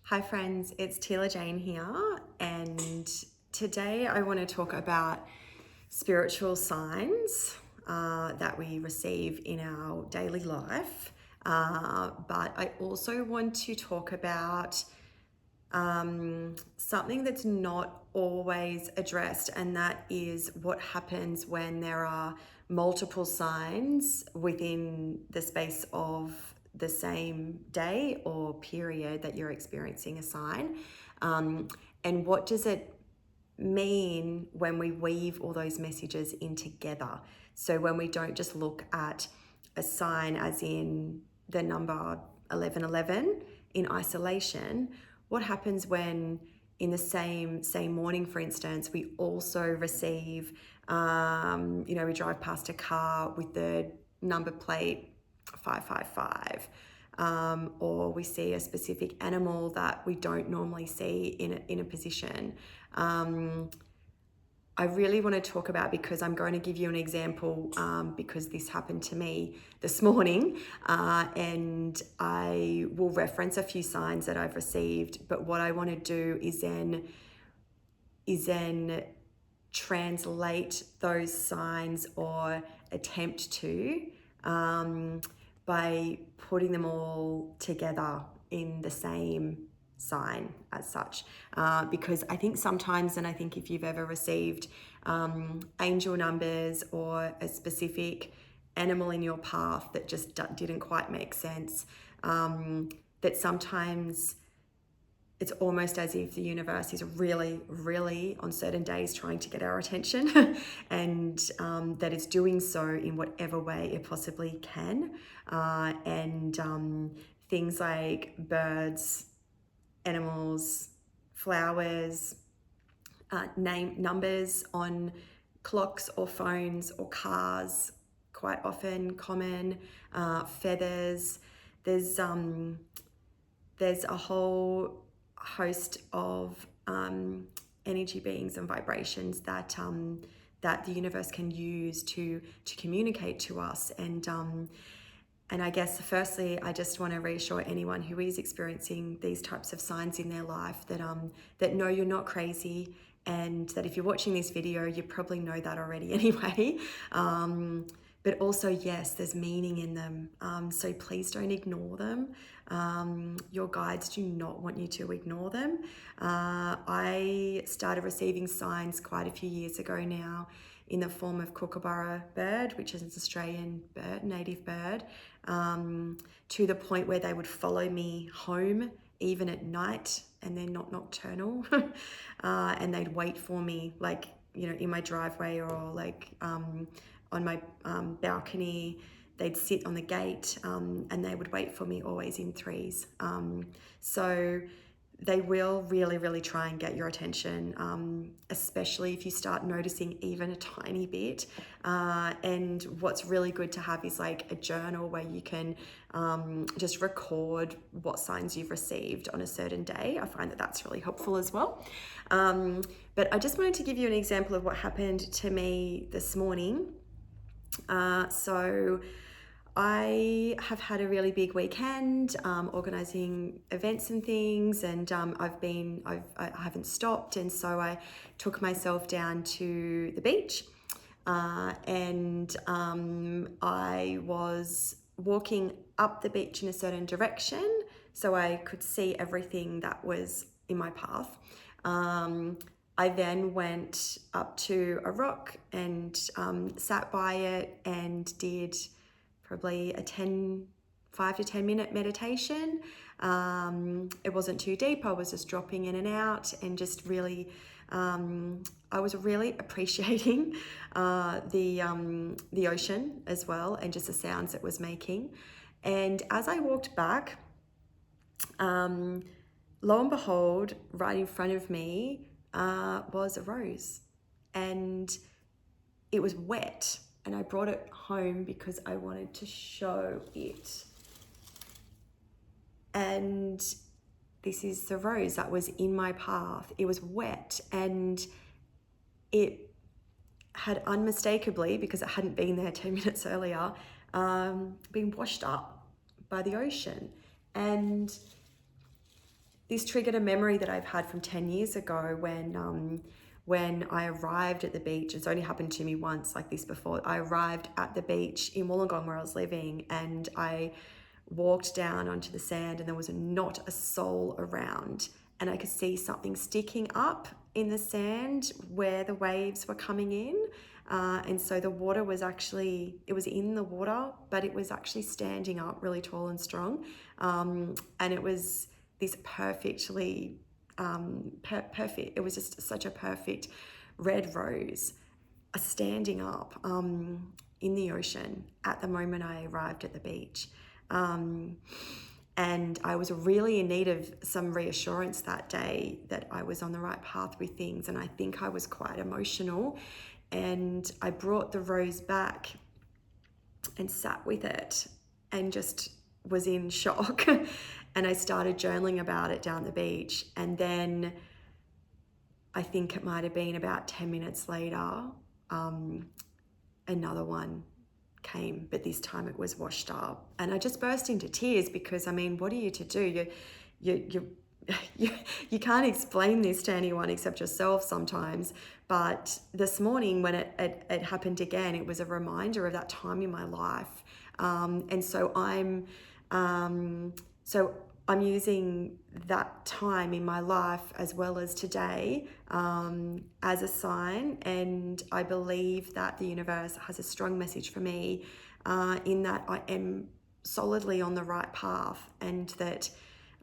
Hi friends, it's Tila Jane here, and today I want to talk about spiritual signs that we receive in our daily life, but I also want to talk about something that's not always addressed, and that is what happens when there are multiple signs within the space of the same day or period that you're experiencing a sign. And what does it mean when we weave all those messages in together? So when we don't just look at a sign as in the number 1111 in isolation, what happens when in the same morning, for instance, we also receive, we drive past a car with the number plate 555, or we see a specific animal that we don't normally see in a position. I really want to talk about, because I'm going to give you an example, because this happened to me this morning, and I will reference a few signs that I've received, but what I want to do is then translate those signs, or attempt to, by putting them all together in the same sign as such, because I think sometimes, and I think if you've ever received angel numbers or a specific animal in your path that just didn't quite make sense, that sometimes it's almost as if the universe is really, really on certain days trying to get our attention, and that it's doing so in whatever way it possibly can. And things like birds, animals, flowers, name numbers on clocks or phones or cars, quite often common, feathers. There's a whole host of energy beings and vibrations that that the universe can use to communicate to us. And I guess firstly, I just want to reassure anyone who is experiencing these types of signs in their life that that no, you're not crazy, and that if you're watching this video, you probably know that already anyway. But also, yes, there's meaning in them. So please don't ignore them. Your guides do not want you to ignore them. I started receiving signs quite a few years ago now in the form of kookaburra bird, which is an Australian bird, native bird, to the point where they would follow me home even at night, and they're not nocturnal, and they'd wait for me, like, in my driveway, or like on my balcony. They'd sit on the gate, and they would wait for me always in threes. So they will really, really try and get your attention, especially if you start noticing even a tiny bit. And what's really good to have is like a journal where you can just record what signs you've received on a certain day. I find that that's really helpful as well. But I just wanted to give you an example of what happened to me this morning. So I have had a really big weekend, organising events and things, and I haven't stopped, and so I took myself down to the beach, and I was walking up the beach in a certain direction so I could see everything that was in my path. I then went up to a rock and sat by it and did probably a 5 to 10 minute meditation. It wasn't too deep. I was just dropping in and out, and just really, I was really appreciating the ocean as well, and just the sounds it was making. And as I walked back, lo and behold, right in front of me was a rose, and it was wet. And I brought it home because I wanted to show it. And this is the rose that was in my path. It was wet, and it had unmistakably, because it hadn't been there 10 minutes earlier, been washed up by the ocean. And this triggered a memory that I've had from 10 years ago when I arrived at the beach. It's only happened to me once like this before. I arrived at the beach in Wollongong where I was living, and I walked down onto the sand and there was not a soul around, and I could see something sticking up in the sand where the waves were coming in. And so the water was actually, it was in the water, but it was actually standing up really tall and strong. And it was this perfectly, perfect, it was just such a perfect red rose standing up in the ocean at the moment I arrived at the beach. And I was really in need of some reassurance that day that I was on the right path with things. And I think I was quite emotional. And I brought the rose back and sat with it and just was in shock. And I started journaling about it down the beach. And then I think it might have been about 10 minutes later, another one came, but this time it was washed up, and I just burst into tears because, I mean, what are you to do? You can't explain this to anyone except yourself sometimes. But this morning when it happened again, it was a reminder of that time in my life, and so I'm using that time in my life as well as today as a sign. And I believe that the universe has a strong message for me in that I am solidly on the right path, and that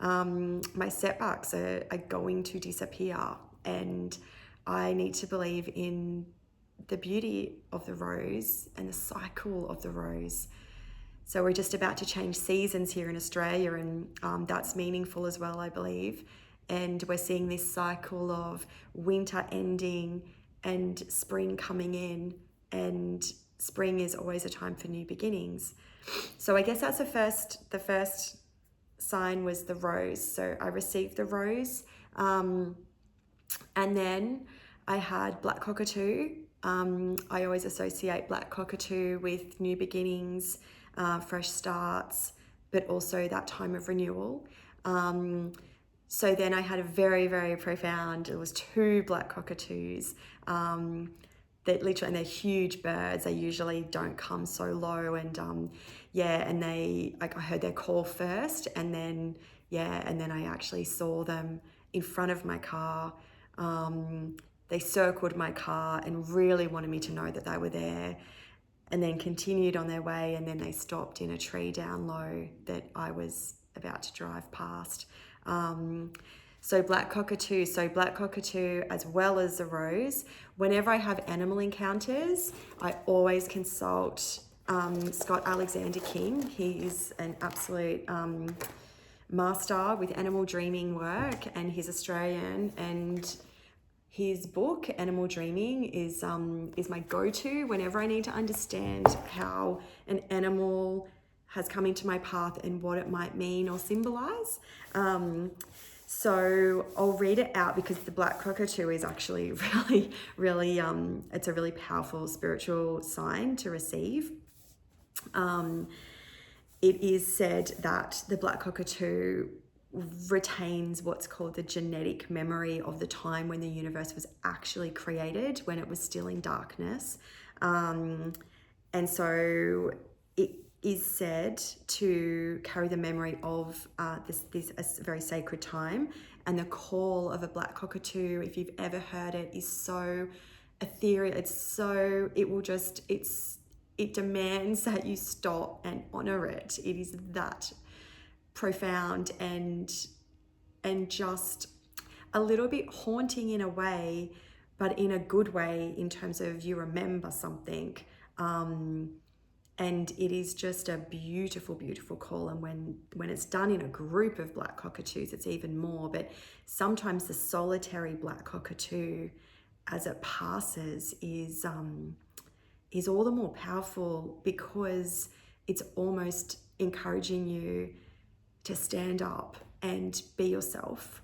my setbacks are going to disappear. And I need to believe in the beauty of the rose and the cycle of the rose. So we're just about to change seasons here in Australia, and that's meaningful as well, I believe. And we're seeing this cycle of winter ending and spring coming in, and spring is always a time for new beginnings. So I guess that's the first sign was the rose. So I received the rose, and then I had black cockatoo. I always associate black cockatoo with new beginnings, fresh starts, but also that time of renewal. So then I had a very, very profound, it was 2 black cockatoos that literally, and they're huge birds. They usually don't come so low, and and I heard their call first, and then I actually saw them in front of my car. They circled my car and really wanted me to know that they were there, and then continued on their way, and then they stopped in a tree down low that I was about to drive past. So black cockatoo as well as the rose. Whenever I have animal encounters, I always consult Scott Alexander King. He's an absolute master with animal dreaming work, and he's Australian, and his book, Animal Dreaming, is my go-to whenever I need to understand how an animal has come into my path and what it might mean or symbolize. So I'll read it out because the black cockatoo is actually really, it's a really powerful spiritual sign to receive. It is said that the black cockatoo retains what's called the genetic memory of the time when the universe was actually created, when it was still in darkness. And so it is said to carry the memory of this a very sacred time. And the call of a black cockatoo, if you've ever heard it, is so ethereal. It demands that you stop and honor it. It is that profound and just a little bit haunting in a way, but in a good way, in terms of you remember something. And it is just a beautiful, beautiful call. And when it's done in a group of black cockatoos, it's even more. But sometimes the solitary black cockatoo, as it passes, is all the more powerful, because it's almost encouraging you to stand up and be yourself,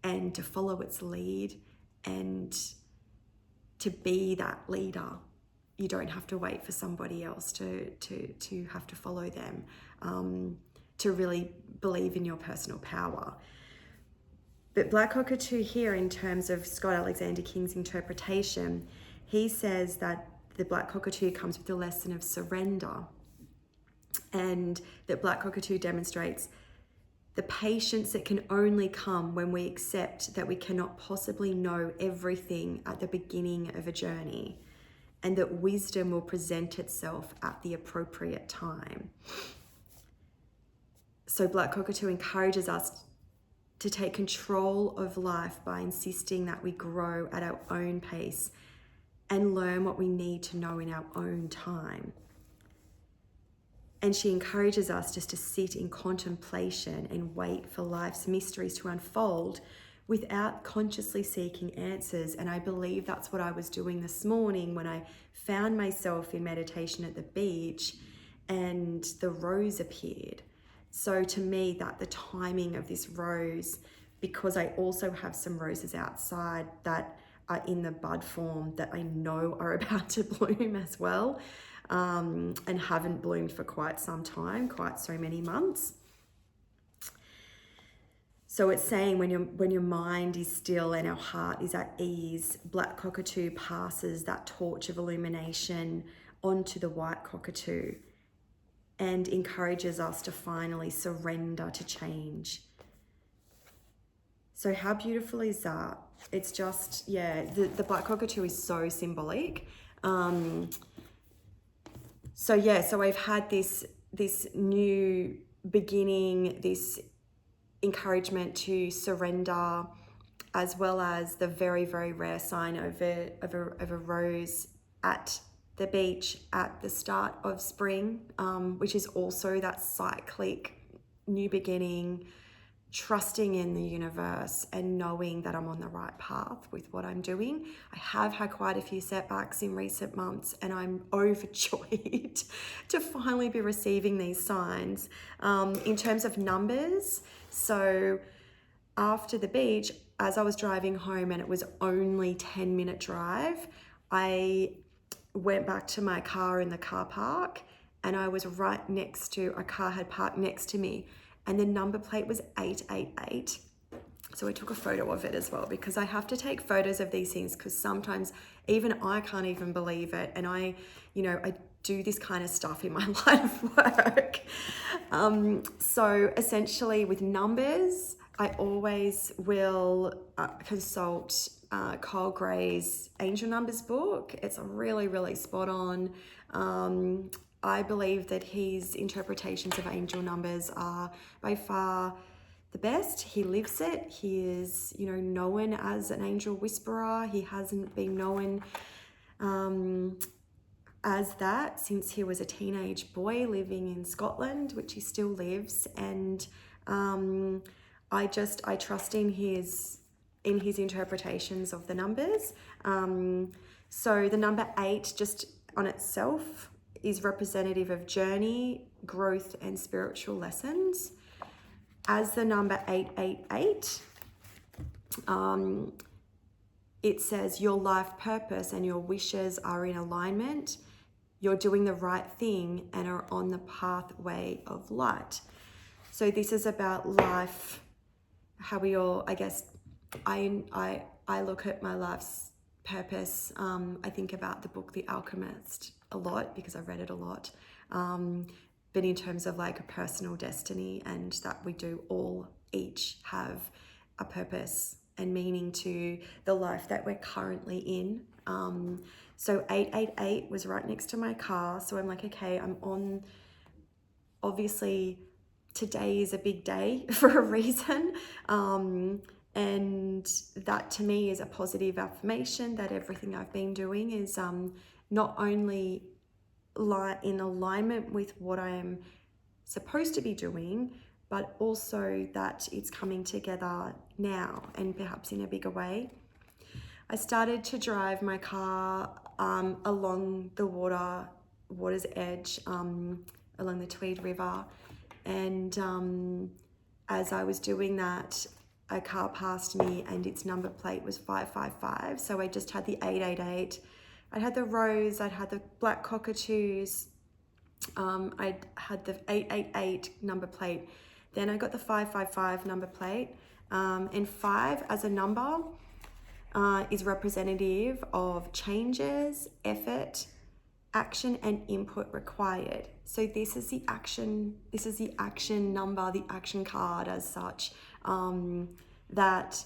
and to follow its lead, and to be that leader. You don't have to wait for somebody else to have to follow them, to really believe in your personal power. But Black Cockatoo here, in terms of Scott Alexander King's interpretation, he says that the Black Cockatoo comes with the lesson of surrender, and that Black Cockatoo demonstrates the patience that can only come when we accept that we cannot possibly know everything at the beginning of a journey, and that wisdom will present itself at the appropriate time. So Black Cockatoo encourages us to take control of life by insisting that we grow at our own pace and learn what we need to know in our own time. And she encourages us just to sit in contemplation and wait for life's mysteries to unfold without consciously seeking answers. And I believe that's what I was doing this morning when I found myself in meditation at the beach and the rose appeared. So to me, that the timing of this rose, because I also have some roses outside that are in the bud form that I know are about to bloom as well, and haven't bloomed for quite some time, quite so many months. So it's saying when your mind is still and our heart is at ease, Black Cockatoo passes that torch of illumination onto the white cockatoo and encourages us to finally surrender to change. So how beautiful is that? It's just, the Black Cockatoo is so symbolic. So I've had this new beginning, this encouragement to surrender, as well as the very, very rare sign of a rose at the beach at the start of spring, which is also that cyclic new beginning, trusting in the universe and knowing that I'm on the right path with what I'm doing. I have had quite a few setbacks in recent months, and I'm overjoyed to finally be receiving these signs. In terms of numbers, so after the beach, as I was driving home, and it was only 10-minute drive, I went back to my car in the car park, and I was right next to, a car had parked next to me, and the number plate was 888. So I took a photo of it as well, because I have to take photos of these things, because sometimes even I can't even believe it. And I do this kind of stuff in my line of work. So essentially with numbers, I always will consult Carl Gray's Angel Numbers book. It's really, really spot on. I believe that his interpretations of angel numbers are by far the best. He lives it. He is, known as an angel whisperer. He hasn't been known as that since he was a teenage boy living in Scotland, which he still lives. And I trust in his interpretations of the numbers. So the number 8 just on itself is representative of journey, growth, and spiritual lessons. As the number 888, it says your life purpose and your wishes are in alignment. You're doing the right thing and are on the pathway of light. So this is about life, how we all, I guess, I look at my life's purpose. I think about the book The Alchemist a lot, because I read it a lot. But in terms of like a personal destiny, and that we do all each have a purpose and meaning to the life that we're currently in. So 888 was right next to my car. So I'm like, okay, I'm on, obviously today is a big day for a reason. And that to me is a positive affirmation that everything I've been doing is not only in alignment with what I am supposed to be doing, but also that it's coming together now and perhaps in a bigger way. I started to drive my car along the water's edge, along the Tweed River. And as I was doing that, a car passed me and its number plate was 555. So I just had the 888. I'd had the rose, I'd had the black cockatoos, I'd had the 888 number plate. Then I got the 555 number plate. And 5 as a number is representative of changes, effort, action and input required. So this is the action number, the action card as such, that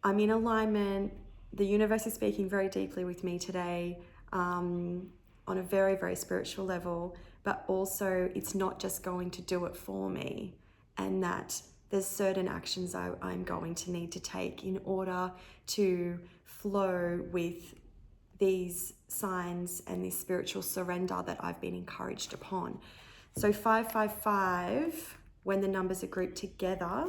I'm in alignment. The universe is speaking very deeply with me today, on a very, very spiritual level, but also it's not just going to do it for me, and that there's certain actions I'm going to need to take in order to flow with these signs and this spiritual surrender that I've been encouraged upon. So 555, when the numbers are grouped together,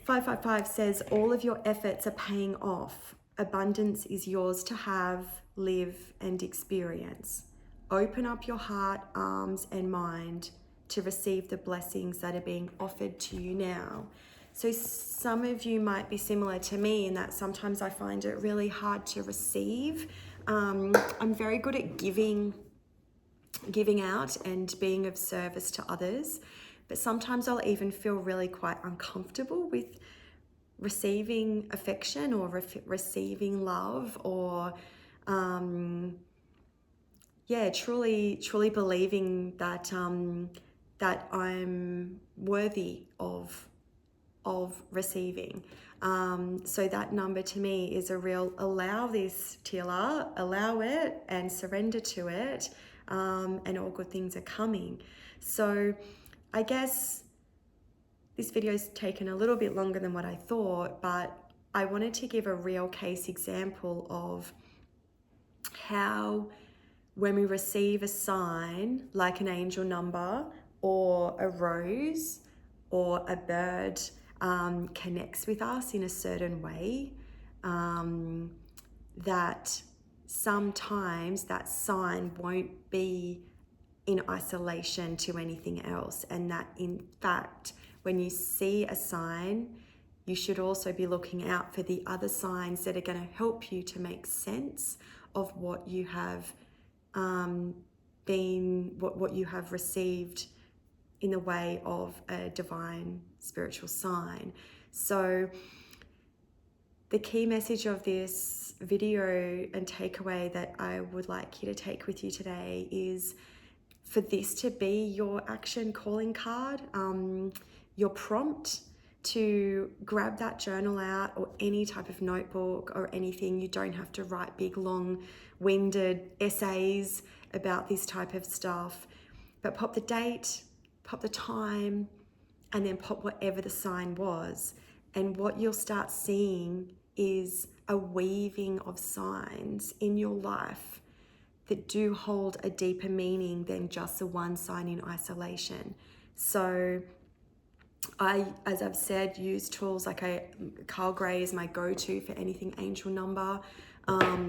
555 says all of your efforts are paying off. Abundance is yours to have, live and experience. Open up your heart, arms and mind to receive the blessings that are being offered to you now. So some of you might be similar to me in that sometimes I find it really hard to receive. I'm very good at giving out and being of service to others, but sometimes I'll even feel really quite uncomfortable with receiving affection or receiving love, or truly believing that that I'm worthy of receiving. So that number to me is a real allow this, Tila, allow it and surrender to it, and all good things are coming. So I guess this video's taken a little bit longer than what I thought, but I wanted to give a real case example of how when we receive a sign like an angel number or a rose or a bird connects with us in a certain way, that sometimes that sign won't be in isolation to anything else, and that in fact when you see a sign you should also be looking out for the other signs that are going to help you to make sense of what you have what you have received in the way of a divine spiritual sign. So the key message of this video and takeaway that I would like you to take with you today is for this to be your action calling card, your prompt to grab that journal out or any type of notebook or anything. You don't have to write big, long-winded essays about this type of stuff, but pop the date, pop the time, and then pop whatever the sign was. And what you'll start seeing is a weaving of signs in your life that do hold a deeper meaning than just the one sign in isolation. So I, as I've said, use tools like Carl Gray is my go-to for anything angel number.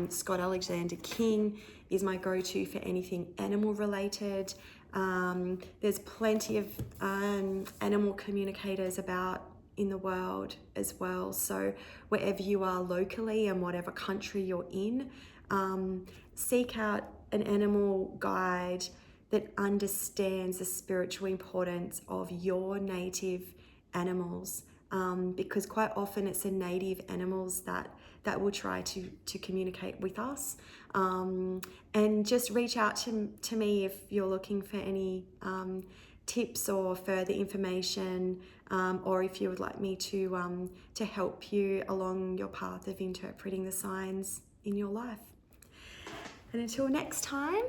Scott Alexander King is my go-to for anything animal related. There's plenty of animal communicators about in the world as well. So wherever you are locally and whatever country you're in, seek out an animal guide that understands the spiritual importance of your native animals, because quite often it's the native animals that will try to communicate with us. And just reach out to me if you're looking for any tips or further information, or if you would like me to help you along your path of interpreting the signs in your life. And until next time,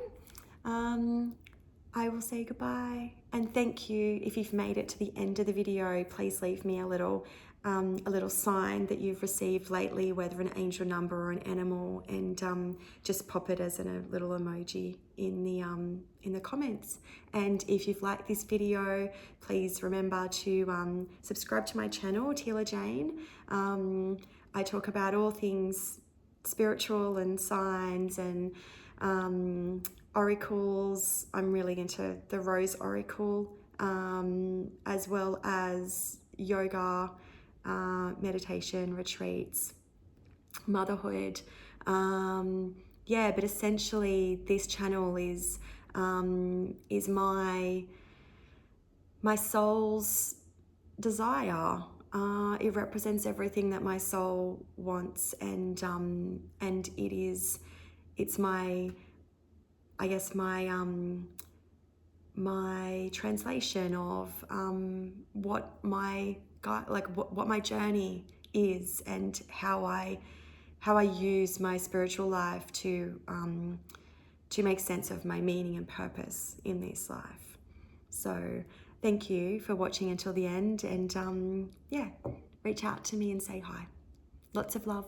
I will say goodbye and thank you. If you've made it to the end of the video, please leave me a little sign that you've received lately, whether an angel number or an animal, and just pop it as a little emoji in the comments. And if you've liked this video, please remember to subscribe to my channel, Tila Jane. I talk about all things spiritual and signs and oracles. I'm really into the Rose Oracle, as well as yoga, meditation, retreats, motherhood. But essentially this channel is my soul's desire. It represents everything that my soul wants, and it's my, I guess, my translation of what my what my journey is, and how I use my spiritual life to make sense of my meaning and purpose in this life. So thank you for watching until the end, and yeah, reach out to me and say hi. Lots of love.